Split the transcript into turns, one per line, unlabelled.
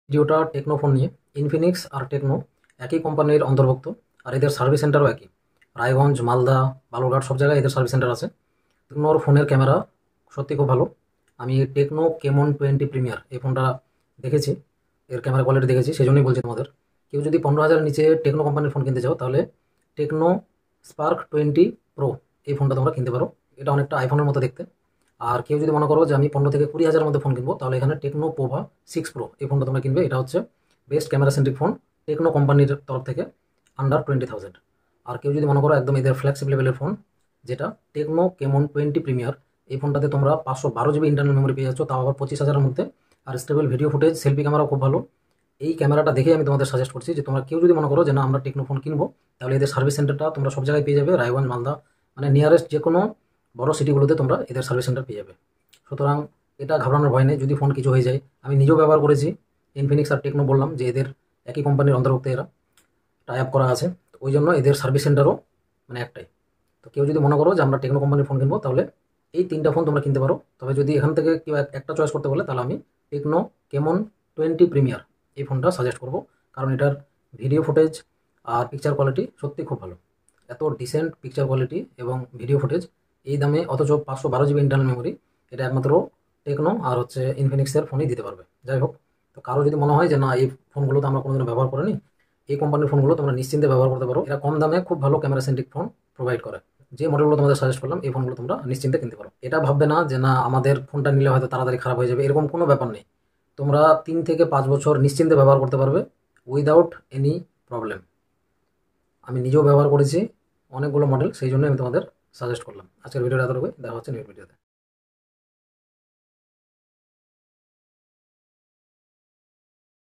ভিডিওটা techno phone নিয়ে। Infinix আর techno একই কোম্পানির অন্তর্ভুক্ত, আর এদের সার্ভিস সেন্টারও একই। রায়গঞ্জ, মালদা, বালুরঘাট সব জায়গায় এদের সার্ভিস সেন্টার আছে। টেকনোর ফোনের ক্যামেরা সত্যি খুব ভালো। আমি টেকনো কেমন 20 প্রিমিয়ার এই ফোনটা দেখেছি, এর ক্যামেরা কোয়ালিটি দেখেছি, সেই জন্যই বলছি তোমাদের। কেউ যদি 15,000 নিচে টেকনো কোম্পানির ফোন কিনতে চাও, তাহলে টেকনো স্পার্ক 20 প্রো এই ফোনটা তোমরা কিনতে পারো। এটা অনেকটা আইফোনের মতো দেখতে। আর কেউ যদি মনে করো যে আমি 15 থেকে 20,000 মধ্যে ফোন কিনবো, তাহলে এখানে টেকনো পোভা 6 প্রো এই ফোনটা তোমরা কিনবে। এটা হচ্ছে best camera centric phone techno কোম্পানির তরফ থেকে, আন্ডার 20,000। আর কেউ যদি মনে করো একদম এদের ফ্ল্যাগশিপ লেভেলের ফোন, যেটা টেকনো কেমন 20 প্রিমিয়ার, এই ফোনটাতে তোমরা 512 GB ইন্টারনাল মেমোরি পেয়ে যাচ্ছ, তাও আবার 25,000-এর মধ্যে। আর স্টেবল ভিডিও ফুটেজ, সেলফি ক্যামেরাও খুব ভালো। এই ক্যামেরাটা দেখে আমি তোমাদের সাজেস্ট করছি যে তোমরা কেউ যদি মনে করো যে না আমরা টেকনো ফোন কিনবো, তাহলে এদের সার্ভিস সেন্টারটা তোমরা সব জায়গায় পেয়ে যাবে। রায়গঞ্জ, মালদা, মানে নিয়ারেস্ট যে কোনো বড় সিটিগুলোতে তোমরা এদের সার্ভিস সেন্টার পেয়ে যাবে। সুতরাং এটা ঘাবড়ানোর ভয় নেই যদি ফোন কিছু হয়ে যায়। আমি নিজেও ব্যবহার করেছি ইনফিনিক্স আর টেকনো, বললাম যে এদের একই কোম্পানির অন্তর্ভুক্ত, এরা টাই আপ করা আছে, তো ওই জন্য এদের সার্ভিস সেন্টারও মানে একটাই। তো কেউ যদি মনে করো যে আমরা টেকনো কোম্পানির ফোন কিনবো, তাহলে এই 3টা ফোন তোমরা কিনতে পারো। তবে যদি এখান থেকে কেউ একটা চয়েস করতে বলে, তাহলে আমি টেকনো কেমন 20 প্রিমিয়ার এই ফোনটা সাজেস্ট করব। কারণ এটার ভিডিও ফুটেজ আর পিকচার কোয়ালিটি সত্যি খুব ভালো। এত ডিসেন্ট পিকচার কোয়ালিটি এবং ভিডিও ফুটেজ এই দামে, অথচ 512 GB ইন্টারনাল মেমোরি, এটা একমাত্র টেকনো আর হচ্ছে ইনফিনিক্সের ফোনই দিতে পারবে। যাই হোক, তো কারো যদি মনে হয় যে না এই ফোনগুলো তো আমরা কোনোদিনও ব্যবহার করিনি, এই কোম্পানির ফোনগুলো তোমরা নিশ্চিন্তে ব্যবহার করতে পারো। এরা কম দামে খুব ভালো ক্যামেরা সেন্ট্রিক ফোন প্রোভাইড করে। যে মডেলগুলো তোমাদের সাজেস্ট করলাম, এই ফোনগুলো তোমরা নিশ্চিন্তে কিনতে পারো। এটা ভাববে না যে না আমাদের ফোনটা নিলে হয়তো তাড়াতাড়ি খারাপ হয়ে যাবে, এরকম কোনো ব্যাপার নেই। তোমরা 3 থেকে 5 বছর নিশ্চিন্তে ব্যবহার করতে পারবে উইদাউট এনি প্রবলেম। আমি নিজেও ব্যবহার করেছি অনেকগুলো মডেল, সেই জন্য আমি তোমাদের সাজেস্ট করলাম। আজকের ভিডিওটা এতটুকুই, দেখা হচ্ছে নেক্সট ভিডিওতে।